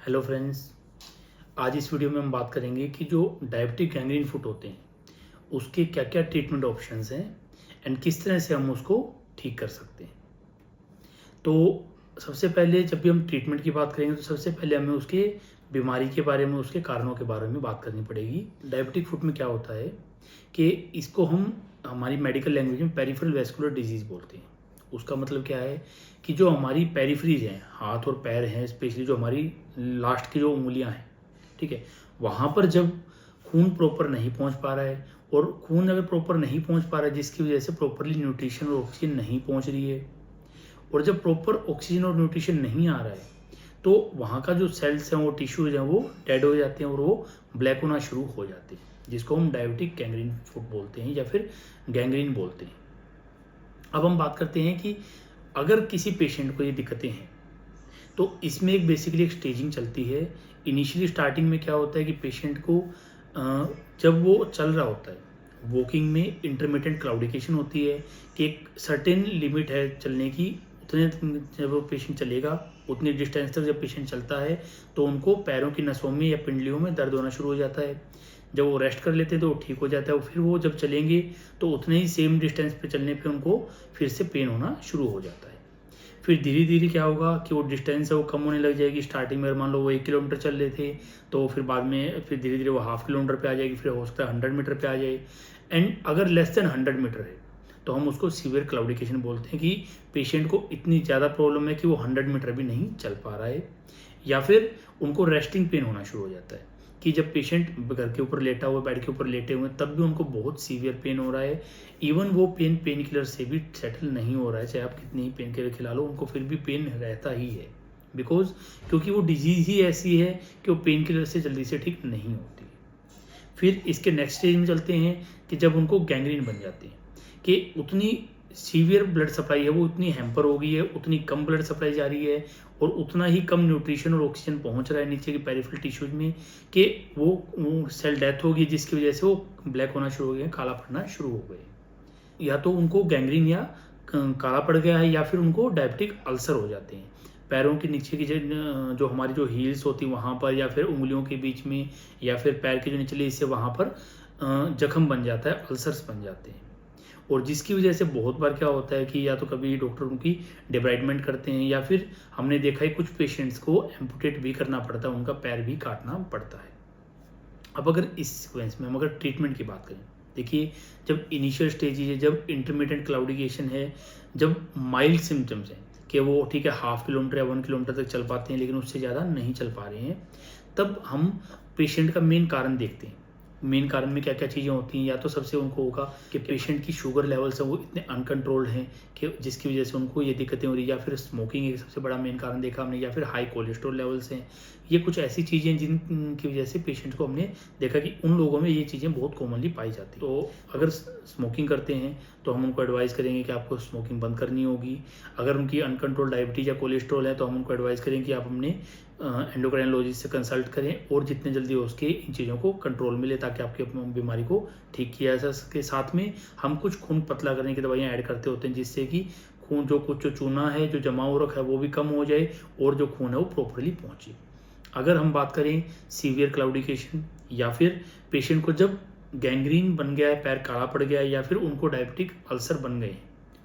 Hello friends. आज इस video में हम बात करेंगे कि जो डायबिटिक गैंग्रीन फुट होते हैं उसके क्या क्या ट्रीटमेंट ऑप्शंस हैं एंड किस तरह से हम उसको ठीक कर सकते हैं। तो सबसे पहले जब भी हम ट्रीटमेंट की बात करेंगे तो सबसे पहले हमें उसके बीमारी के बारे में, उसके कारणों के बारे में बात करनी पड़ेगी। डायबिटिक फुट में क्या होता है कि इसको हम हमारी मेडिकल लैंग्वेज में पेरिफेरल वैस्कुलर डिजीज़ बोलते हैं। उसका मतलब क्या है कि जो हमारी पेरिफेरीज हैं, हाथ और पैर हैं, स्पेशली जो हमारी लास्ट की जो उंगलियां हैं, ठीक है, वहाँ पर जब खून प्रॉपर नहीं पहुँच पा रहा है, और खून अगर प्रॉपर नहीं पहुँच पा रहा है जिसकी वजह से प्रॉपरली न्यूट्रिशन और ऑक्सीजन नहीं पहुँच रही है, और जब प्रॉपर ऑक्सीजन और न्यूट्रिशन नहीं आ रहा है तो वहाँ का जो सेल्स हैं, वो टिश्यूज हैं, वो डेड हो जाते हैं और वो ब्लैक होना शुरू हो जाते हैं, जिसको हम डायबिटिक गैंग्रीन फुट बोलते हैं या फिर गैंग्रीन बोलते हैं। अब हम बात करते हैं कि अगर किसी पेशेंट को ये दिक्कतें हैं तो इसमें एक बेसिकली एक स्टेजिंग चलती है। इनिशियली स्टार्टिंग में क्या होता है कि पेशेंट को जब वो चल रहा होता है, वॉकिंग में इंटरमिटेंट क्लाउडिकेशन होती है कि एक सर्टेन लिमिट है चलने की, उतने जब वो पेशेंट चलेगा उतनी डिस्टेंस तक जब पेशेंट चलता है तो उनको पैरों की नसों में या पिंडलियों में दर्द होना शुरू हो जाता है। जब वो रेस्ट कर लेते हैं तो वो ठीक हो जाता है, और फिर वो जब चलेंगे तो उतने ही सेम डिस्टेंस पे चलने पे उनको फिर से पेन होना शुरू हो जाता है। फिर धीरे धीरे क्या होगा कि वो डिस्टेंस है वो कम होने लग जाएगी। स्टार्टिंग में मान लो वो 1 किलोमीटर चल रहे थे तो फिर बाद में फिर धीरे धीरे वो हाफ किलोमीटर पे आ जाएगी, फिर हो सकता है 100 मीटर पे आ जाए। एंड अगर लेस देन 100 मीटर है तो हम उसको सीवियर क्लाउडिकेशन बोलते हैं कि पेशेंट को इतनी ज़्यादा प्रॉब्लम है कि वो 100 मीटर भी नहीं चल पा रहा है, या फिर उनको रेस्टिंग पेन होना शुरू हो जाता है कि जब पेशेंट घर के ऊपर लेटा हुआ, बेड के ऊपर लेटे हुए, तब भी उनको बहुत सीवियर पेन हो रहा है। इवन वो पेन किलर से भी सेटल नहीं हो रहा है, चाहे आप कितनी ही पेन किलर खिला लो उनको फिर भी पेन रहता ही है, बिकॉज क्योंकि वो डिजीज़ ही ऐसी है कि वो पेन किलर से जल्दी से ठीक नहीं होती। फिर इसके नेक्स्ट स्टेज में चलते हैं कि जब उनको गैंग्रीन बन जाती है कि उतनी सीवियर ब्लड सप्लाई है, वो उतनी हैम्पर हो गई है, उतनी कम ब्लड सप्लाई जा रही है और उतना ही कम न्यूट्रिशन और ऑक्सीजन पहुंच रहा है नीचे के पेरिफेरल टिश्यूज में कि वो सेल डेथ होगी, जिसकी वजह से वो ब्लैक होना शुरू हो गए, काला पड़ना शुरू हो गए। या तो उनको गैंग्रीन या काला पड़ गया है, या फिर उनको डायबिटिक अल्सर हो जाते हैं पैरों के नीचे की जो हमारी जो हील्स होती है वहाँ पर, या फिर उंगलियों के बीच में, या फिर पैर के जो निचले हिस्से वहाँ पर जख्म बन जाता है, अल्सर्स बन जाते हैं। और जिसकी वजह से बहुत बार क्या होता है कि या तो कभी डॉक्टर उनकी डिब्राइडमेंट करते हैं, या फिर हमने देखा है कुछ पेशेंट्स को एम्पुटेट भी करना पड़ता है, उनका पैर भी काटना पड़ता है। अब अगर इस सीक्वेंस में हम अगर ट्रीटमेंट की बात करें, देखिए जब इनिशियल स्टेजेज है, जब इंटरमीडिएट क्लाउडिकेशन है, जब माइल्ड सिम्टम्स हैं कि वो ठीक है 1/2 किलोमीटर या 1 किलोमीटर तक चल पाते हैं लेकिन उससे ज़्यादा नहीं चल पा रहे हैं, तब हम पेशेंट का मेन कारण देखते हैं। मेन कारण में क्या क्या चीज़ें होती हैं, या तो सबसे उनको होगा कि पेशेंट की शुगर लेवल्स हैं वो इतने अनकंट्रोल्ड हैं कि जिसकी वजह से उनको ये दिक्कतें हो रही है, या फिर स्मोकिंग एक सबसे बड़ा मेन कारण देखा हमने, या फिर हाई कोलेस्ट्रॉल लेवल्स हैं। ये कुछ ऐसी चीज़ें जिनकी वजह से पेशेंट को हमने देखा कि उन लोगों में ये चीज़ें बहुत कॉमनली पाई जाती हैं। तो अगर स्मोकिंग करते हैं तो हम उनको एडवाइस करेंगे कि आपको स्मोकिंग बंद करनी होगी। अगर उनकी अनकंट्रोल डायबिटीज़ या कोलेस्ट्रॉल है तो हम उनको एडवाइस करेंगे कि आप अपने एंडोक्राइनोलॉजिस्ट से कंसल्ट करें और जितने जल्दी हो सके इन चीज़ों को कंट्रोल में ले, ताकि आपकी बीमारी को ठीक किया जा सके। साथ में हम कुछ खून पतला करने की दवाइयाँ ऐड करते होते हैं, जिससे कि खून जो चूना है, जो जमा हो रखा है, वो भी कम हो जाए और जो खून है वो प्रॉपरली पहुँचे। अगर हम बात करें सीवियर क्लाउडिकेशन, या फिर पेशेंट को जब गैंग्रीन बन गया है, पैर काला पड़ गया है, या फिर उनको डायबिटिक अल्सर बन गए हैं,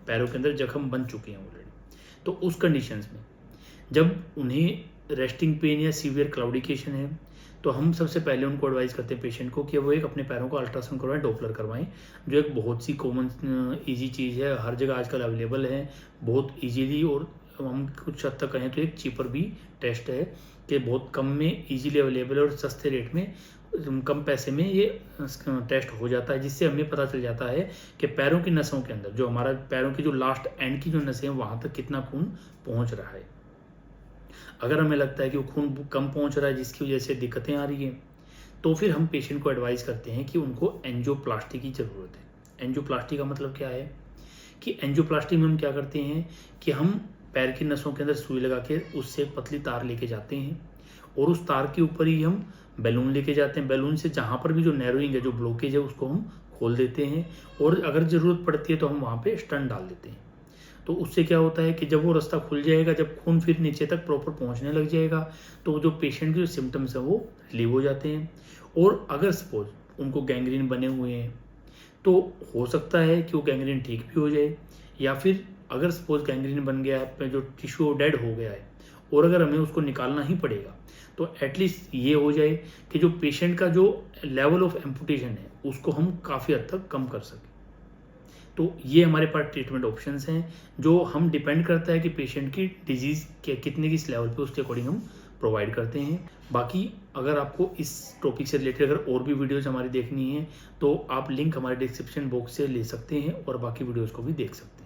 पैरों के अंदर जख्म बन चुके हैं ऑलरेडी, तो उस कंडीशंस में जब उन्हें रेस्टिंग पेन या सीवियर क्लाउडिकेशन है तो हम सबसे पहले उनको एडवाइस करते हैं पेशेंट को कि वो एक अपने पैरों को अल्ट्रासाउंड करवाएं, डॉपलर करवाएं, जो एक बहुत सी कॉमन इजी चीज़ है, हर जगह आजकल अवेलेबल है बहुत इजीली, और हम कुछ हद तक कहें तो एक चीपर भी टेस्ट है कि बहुत कम में इजीली अवेलेबल है और सस्ते रेट में, कम पैसे में ये टेस्ट हो जाता है, जिससे हमें पता चल जाता है कि पैरों की नसों के अंदर, जो हमारा पैरों की जो लास्ट एंड की जो नसें हैं वहाँ तक कितना खून पहुँच रहा है। अगर हमें लगता है कि वो खून कम पहुंच रहा है जिसकी वजह से दिक्कतें आ रही हैं, तो फिर हम पेशेंट को एडवाइस करते हैं कि उनको एंजियोप्लास्टी की ज़रूरत है। एंजियोप्लास्टी का मतलब क्या है कि एंजियोप्लास्टी में हम क्या करते हैं कि हम पैर की नसों के अंदर सुई लगा के उससे पतली तार लेके जाते हैं, और उस तार के ऊपर ही हम बैलून लेके जाते हैं। बैलून से जहाँ पर भी जो नैरोइंग है, जो ब्लॉकेज है, उसको हम खोल देते हैं, और अगर ज़रूरत पड़ती है तो हम वहाँ पे स्टंट डाल देते हैं। तो उससे क्या होता है कि जब वो रास्ता खुल जाएगा, जब खून फिर नीचे तक प्रॉपर पहुंचने लग जाएगा, तो जो पेशेंट के जो सिम्टम्स हैं वो रिलीव हो जाते हैं। और अगर सपोज उनको गैंग्रीन बने हुए हैं तो हो सकता है कि वो गैंग्रीन ठीक भी हो जाए, या फिर अगर सपोज गैंग्रीन बन गया है, जो टिश्यू डेड हो गया है और अगर हमें उसको निकालना ही पड़ेगा, तो एटलीस्ट ये हो जाए कि जो पेशेंट का जो लेवल ऑफ एम्पुटेशन है उसको हम काफ़ी हद तक कम कर सकें। तो ये हमारे पास ट्रीटमेंट ऑप्शंस हैं, जो हम डिपेंड करता है कि पेशेंट की डिजीज़ के कितने किस लेवल पे, उसके अकॉर्डिंग हम प्रोवाइड करते हैं। बाकी अगर आपको इस टॉपिक से रिलेटेड अगर और भी वीडियोज़ हमारी देखनी है तो आप लिंक हमारे डिस्क्रिप्शन बॉक्स से ले सकते हैं और बाकी वीडियोज़ को भी देख सकते हैं।